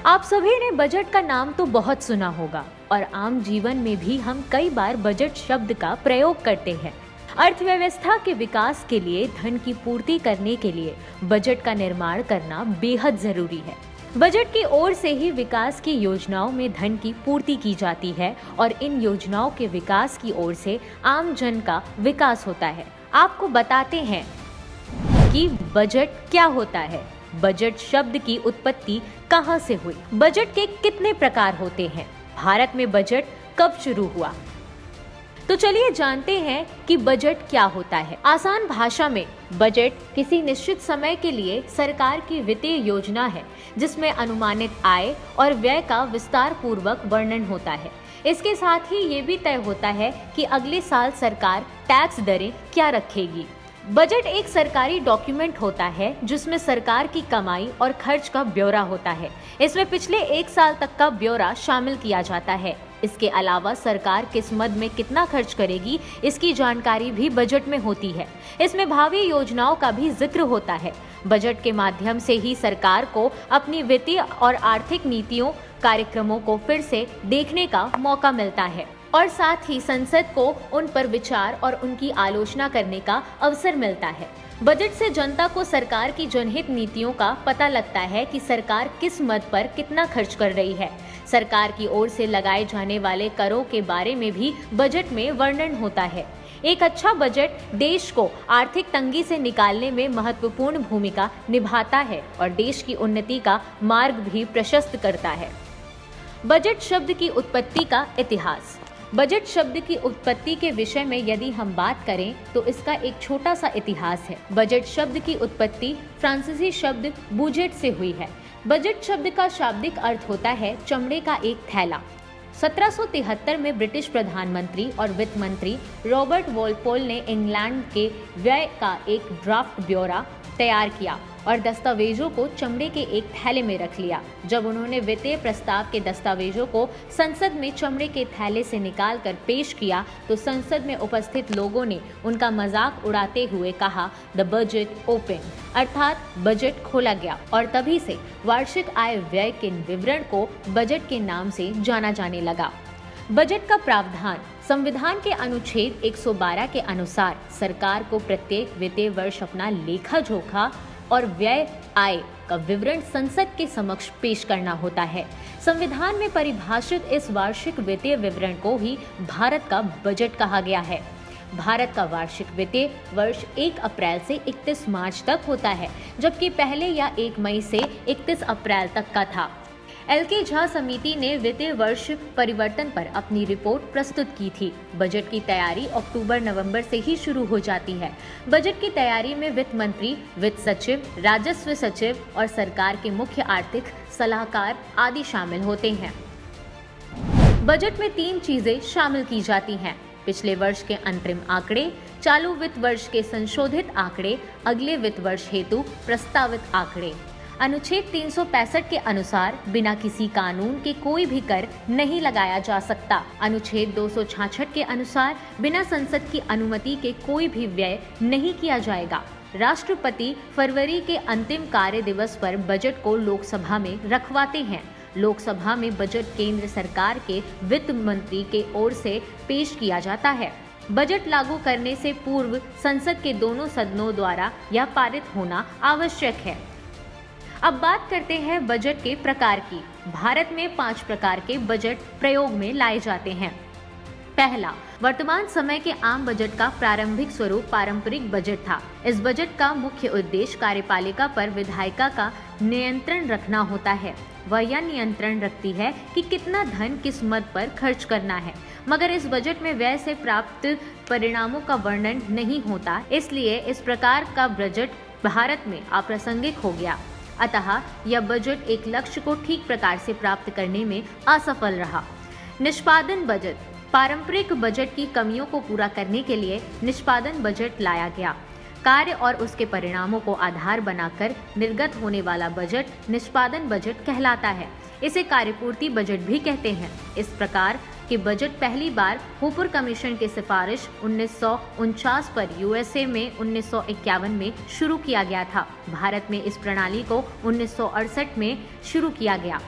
आप सभी ने बजट का नाम तो बहुत सुना होगा और आम जीवन में भी हम कई बार बजट शब्द का प्रयोग करते हैं। अर्थव्यवस्था के विकास के लिए धन की पूर्ति करने के लिए बजट का निर्माण करना बेहद जरूरी है। बजट की ओर से ही विकास की योजनाओं में धन की पूर्ति की जाती है और इन योजनाओं के विकास की ओर से आम जन का विकास होता है। आपको बताते हैं कि बजट क्या होता है, बजट शब्द की उत्पत्ति कहां से हुई, बजट के कितने प्रकार होते हैं, भारत में बजट कब शुरू हुआ। तो चलिए जानते हैं कि बजट क्या होता है। आसान भाषा में बजट किसी निश्चित समय के लिए सरकार की वित्तीय योजना है जिसमें अनुमानित आय और व्यय का विस्तार पूर्वक वर्णन होता है। इसके साथ ही ये भी तय होता है कि अगले साल सरकार टैक्स दरें क्या रखेगी। बजट एक सरकारी डॉक्यूमेंट होता है जिसमें सरकार की कमाई और खर्च का ब्यौरा होता है। इसमें पिछले एक साल तक का ब्यौरा शामिल किया जाता है। इसके अलावा सरकार किस मद में कितना खर्च करेगी इसकी जानकारी भी बजट में होती है। इसमें भावी योजनाओं का भी जिक्र होता है। बजट के माध्यम से ही सरकार को अपनी वित्तीय और आर्थिक नीतियों कार्यक्रमों को फिर से देखने का मौका मिलता है और साथ ही संसद को उन पर विचार और उनकी आलोचना करने का अवसर मिलता है। बजट से जनता को सरकार की जनहित नीतियों का पता लगता है कि सरकार किस मद पर कितना खर्च कर रही है। सरकार की ओर से लगाए जाने वाले करों के बारे में भी बजट में वर्णन होता है। एक अच्छा बजट देश को आर्थिक तंगी से निकालने में महत्वपूर्ण भूमिका निभाता है और देश की उन्नति का मार्ग भी प्रशस्त करता है। बजट शब्द की उत्पत्ति का इतिहास। बजट शब्द की उत्पत्ति के विषय में यदि हम बात करें तो इसका एक छोटा सा इतिहास है। बजट शब्द की उत्पत्ति फ्रांसीसी शब्द बुजेट से हुई है। बजट शब्द का शाब्दिक अर्थ होता है चमड़े का एक थैला। 1773 में ब्रिटिश प्रधानमंत्री और वित्त मंत्री रॉबर्ट वॉलपोल ने इंग्लैंड के व्यय का एक ड्राफ्ट ब्यौरा तैयार किया और दस्तावेजों को चमड़े के एक थैले में रख लिया। जब उन्होंने वित्तीय प्रस्ताव के दस्तावेजों को संसद में चमड़े के थैले से निकालकर पेश किया तो संसद में उपस्थित लोगों ने उनका मजाक उड़ाते हुए कहा, द बजट ओपन, अर्थात बजट खोला गया। और तभी से वार्षिक आय व्यय के विवरण को बजट के नाम से जाना जाने लगा। बजट का प्रावधान। संविधान के अनुच्छेद 112 के अनुसार सरकार को प्रत्येक वित्तीय वर्ष अपना लेखा जोखा और व्यय आय का विवरण संसद के समक्ष पेश करना होता है। संविधान में परिभाषित इस वार्षिक वित्तीय विवरण को ही भारत का बजट कहा गया है। भारत का वार्षिक वित्तीय वर्ष 1 अप्रैल से 31 मार्च तक होता है, जबकि पहले या 1 मई से 31 अप्रैल तक का था। एल.के. झा समिति ने वित्तीय वर्ष परिवर्तन पर अपनी रिपोर्ट प्रस्तुत की थी। बजट की तैयारी अक्टूबर-नवंबर से ही शुरू हो जाती है। बजट की तैयारी में वित्त मंत्री, वित्त सचिव, राजस्व सचिव और सरकार के मुख्य आर्थिक सलाहकार आदि शामिल होते हैं। बजट में 3 चीजें शामिल की जाती हैं: पिछले वर्ष के अंतरिम आंकड़े, चालू वित्त वर्ष के संशोधित आंकड़े, अगले वित्त वर्ष हेतु प्रस्तावित आंकड़े। अनुच्छेद 365 के अनुसार बिना किसी कानून के कोई भी कर नहीं लगाया जा सकता। अनुच्छेद 266 के अनुसार बिना संसद की अनुमति के कोई भी व्यय नहीं किया जाएगा। राष्ट्रपति फरवरी के अंतिम कार्य दिवस पर बजट को लोकसभा में रखवाते हैं। लोकसभा में बजट केंद्र सरकार के वित्त मंत्री के ओर से पेश किया जाता है। बजट लागू करने से पूर्व संसद के दोनों सदनों द्वारा यह पारित होना आवश्यक है। अब बात करते हैं बजट के प्रकार की। भारत में 5 प्रकार के बजट प्रयोग में लाए जाते हैं। पहला, वर्तमान समय के आम बजट का प्रारंभिक स्वरूप पारंपरिक बजट था। इस बजट का मुख्य उद्देश्य कार्यपालिका पर विधायिका का नियंत्रण रखना होता है। वह यह नियंत्रण रखती है कि कितना धन किस मद पर खर्च करना है, मगर इस बजट में व्यय से प्राप्त परिणामों का वर्णन नहीं होता। इसलिए इस प्रकार का बजट भारत में अप्रासंगिक हो गया। अतः यह बजट एक लक्ष्य को ठीक प्रकार से प्राप्त करने में असफल रहा। निष्पादन बजट। पारंपरिक बजट की कमियों को पूरा करने के लिए निष्पादन बजट लाया गया। कार्य और उसके परिणामों को आधार बनाकर निर्गत होने वाला बजट निष्पादन बजट कहलाता है। इसे कार्यपूर्ति बजट भी कहते हैं। इस प्रकार के बजट पहली बार हूपर कमीशन की सिफारिश 1949 पर यूएसए में 1951 में शुरू किया गया था। भारत में इस प्रणाली को 1968 में शुरू किया गया।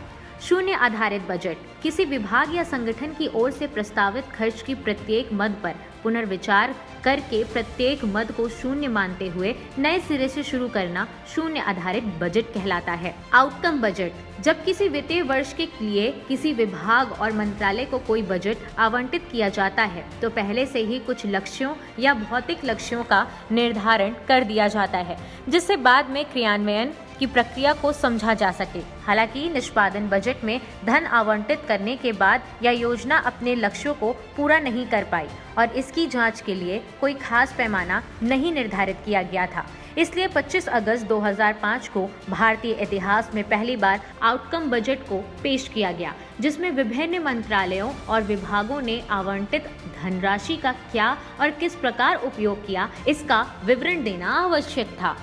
शून्य आधारित बजट किसी विभाग या संगठन की ओर से प्रस्तावित खर्च की प्रत्येक मद पर पुनर्विचार करके प्रत्येक मद को शून्य मानते हुए नए सिरे से शुरू करना शून्य आधारित बजट कहलाता है। आउटकम बजट जब किसी वित्तीय वर्ष के लिए किसी विभाग और मंत्रालय को कोई बजट आवंटित किया जाता है तो पहले से ही कुछ लक्ष्यों या भौतिक लक्ष्यों का निर्धारण कर दिया जाता है, जिससे बाद में क्रियान्वयन की प्रक्रिया को समझा जा सके। हालांकि निष्पादन बजट में धन आवंटित करने के बाद यह योजना अपने लक्ष्यों को पूरा नहीं कर पाई और इसकी जांच के लिए कोई खास पैमाना नहीं निर्धारित किया गया था। इसलिए 25 अगस्त 2005 को भारतीय इतिहास में पहली बार आउटकम बजट को पेश किया गया, जिसमें विभिन्न मंत्रालयों और विभागों ने आवंटित धनराशि का क्या और किस प्रकार उपयोग किया, इसका विवरण देना आवश्यक था।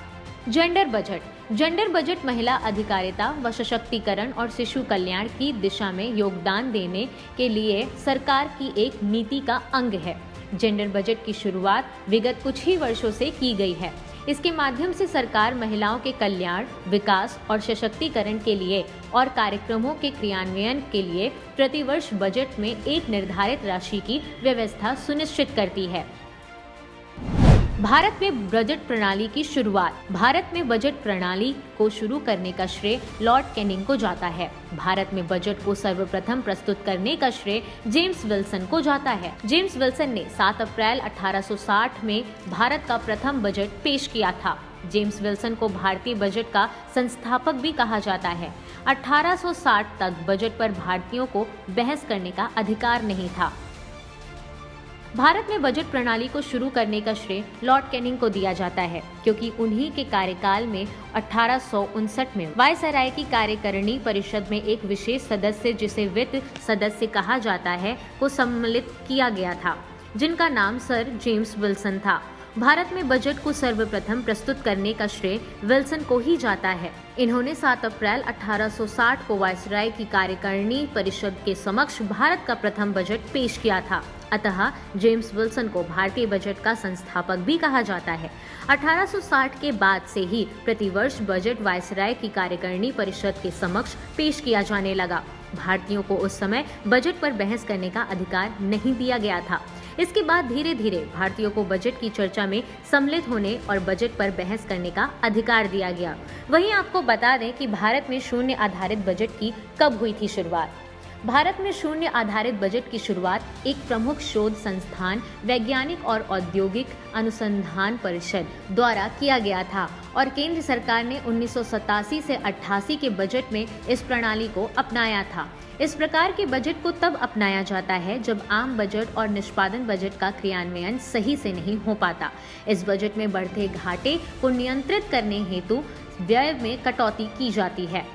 जेंडर बजट महिला अधिकारिता व सशक्तिकरण और शिशु कल्याण की दिशा में योगदान देने के लिए सरकार की एक नीति का अंग है। जेंडर बजट की शुरुआत विगत कुछ ही वर्षों से की गई है। इसके माध्यम से सरकार महिलाओं के कल्याण, विकास और सशक्तिकरण के लिए और कार्यक्रमों के क्रियान्वयन के लिए प्रतिवर्ष बजट में एक निर्धारित राशि की व्यवस्था सुनिश्चित करती है। भारत में बजट प्रणाली की शुरुआत। भारत में बजट प्रणाली को शुरू करने का श्रेय लॉर्ड कैनिंग को जाता है। भारत में बजट को सर्वप्रथम प्रस्तुत करने का श्रेय जेम्स विल्सन को जाता है। जेम्स विल्सन ने 7 अप्रैल 1860 में भारत का प्रथम बजट पेश किया था। जेम्स विल्सन को भारतीय बजट का संस्थापक भी कहा जाता है। 1860 तक बजट पर भारतीयों को बहस करने का अधिकार नहीं था। भारत में बजट प्रणाली को शुरू करने का श्रेय लॉर्ड कैनिंग को दिया जाता है, क्योंकि उन्हीं के कार्यकाल में 1859 में वायसराय की कार्यकारिणी परिषद में एक विशेष सदस्य, जिसे वित्त सदस्य कहा जाता है, को सम्मिलित किया गया था, जिनका नाम सर जेम्स विल्सन था। भारत में बजट को सर्वप्रथम प्रस्तुत करने का श्रेय विल्सन को ही जाता है। इन्होंने 7 अप्रैल 1860 को वायसराय की कार्यकारिणी परिषद के समक्ष भारत का प्रथम बजट पेश किया था। अतः जेम्स विल्सन को भारतीय बजट का संस्थापक भी कहा जाता है। 1860 के बाद से ही प्रतिवर्ष बजट वायसराय की कार्यकारिणी परिषद के समक्ष पेश किया जाने लगा। भारतीयों को उस समय बजट पर बहस करने का अधिकार नहीं दिया गया था। इसके बाद धीरे धीरे भारतीयों को बजट की चर्चा में सम्मिलित होने और बजट पर बहस करने का अधिकार दिया गया। वहीं आपको बता दें कि भारत में शून्य आधारित बजट की कब हुई थी शुरुआत। भारत में शून्य आधारित बजट की शुरुआत एक प्रमुख शोध संस्थान वैज्ञानिक और औद्योगिक अनुसंधान परिषद द्वारा किया गया था और केंद्र सरकार ने 1987 से 88 के बजट में इस प्रणाली को अपनाया था। इस प्रकार के बजट को तब अपनाया जाता है जब आम बजट और निष्पादन बजट का क्रियान्वयन सही से नहीं हो पाता। इस बजट में बढ़ते घाटे को नियंत्रित करने हेतु व्यय में कटौती की जाती है।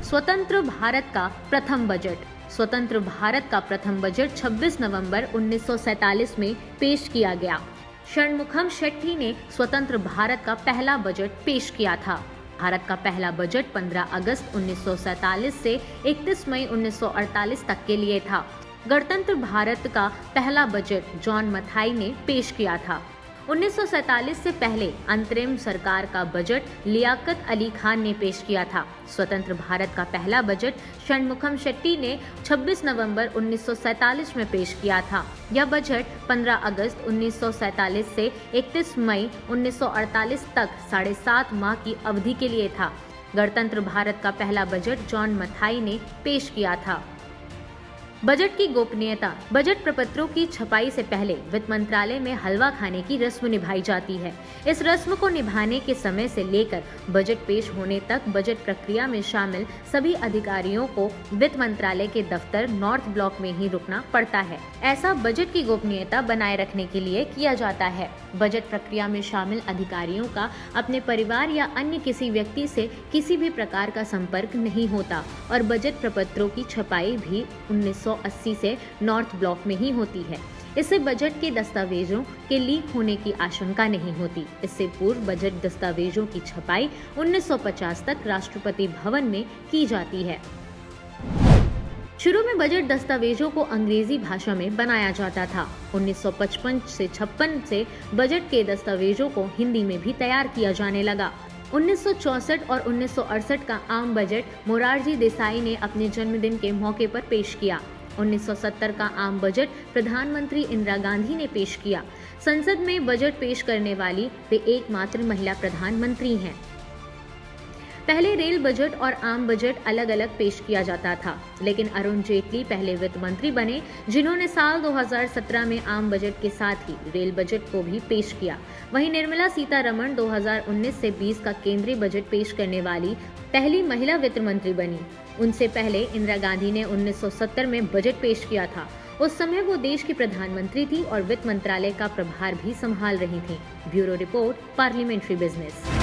स्वतंत्र भारत का प्रथम बजट। स्वतंत्र भारत का प्रथम बजट 26 नवंबर 1947 में पेश किया गया। षणमुखम शेट्टी ने स्वतंत्र भारत का पहला बजट पेश किया था। भारत का पहला बजट 15 अगस्त 1947 से 31 मई 1948 तक के लिए था। गणतंत्र भारत का पहला बजट जॉन मथाई ने पेश किया था। 1947 से पहले अंतरिम सरकार का बजट लियाकत अली खान ने पेश किया था। स्वतंत्र भारत का पहला बजट षणमुखम शेट्टी ने 26 नवंबर 1947 में पेश किया था। यह बजट 15 अगस्त 1947 से 31 मई 1948 तक 7.5 माह की अवधि के लिए था। गणतंत्र भारत का पहला बजट जॉन मथाई ने पेश किया था। बजट की गोपनीयता। बजट प्रपत्रों की छपाई से पहले वित्त मंत्रालय में हलवा खाने की रस्म निभाई जाती है। इस रस्म को निभाने के समय से लेकर बजट पेश होने तक बजट प्रक्रिया में शामिल सभी अधिकारियों को वित्त मंत्रालय के दफ्तर नॉर्थ ब्लॉक में ही रुकना पड़ता है। ऐसा बजट की गोपनीयता बनाए रखने के लिए किया जाता है। बजट प्रक्रिया में शामिल अधिकारियों का अपने परिवार या अन्य किसी व्यक्ति से किसी भी प्रकार का संपर्क नहीं होता और बजट प्रपत्रों की छपाई भी 1980 से नॉर्थ ब्लॉक में ही होती है। इससे बजट के दस्तावेजों के लीक होने की आशंका नहीं होती। इससे पूर्व बजट दस्तावेजों की छपाई 1950 तक राष्ट्रपति भवन में की जाती है। शुरू में बजट दस्तावेजों को अंग्रेजी भाषा में बनाया जाता था। 1955 से 56 से बजट के दस्तावेजों को हिंदी में भी तैयार किया जाने लगा। 1964 और 1968 का आम बजट मोरारजी देसाई ने अपने जन्मदिन के मौके पर पेश किया। 1970 का आम बजट प्रधानमंत्री इंदिरा गांधी ने पेश किया। संसद में बजट पेश करने वाली वे एकमात्र महिला प्रधानमंत्री हैं। पहले रेल बजट और आम बजट अलग अलग पेश किया जाता था, लेकिन अरुण जेटली पहले वित्त मंत्री बने जिन्होंने साल 2017 में आम बजट के साथ ही रेल बजट को भी पेश किया। वहीं निर्मला सीतारमण 2019 से 20 का केंद्रीय बजट पेश करने वाली पहली महिला वित्त मंत्री बनी। उनसे पहले इंदिरा गांधी ने 1970 में बजट पेश किया था। उस समय वो देश की प्रधानमंत्री थी और वित्त मंत्रालय का प्रभार भी संभाल रही थी। Bureau report, parliamentary business.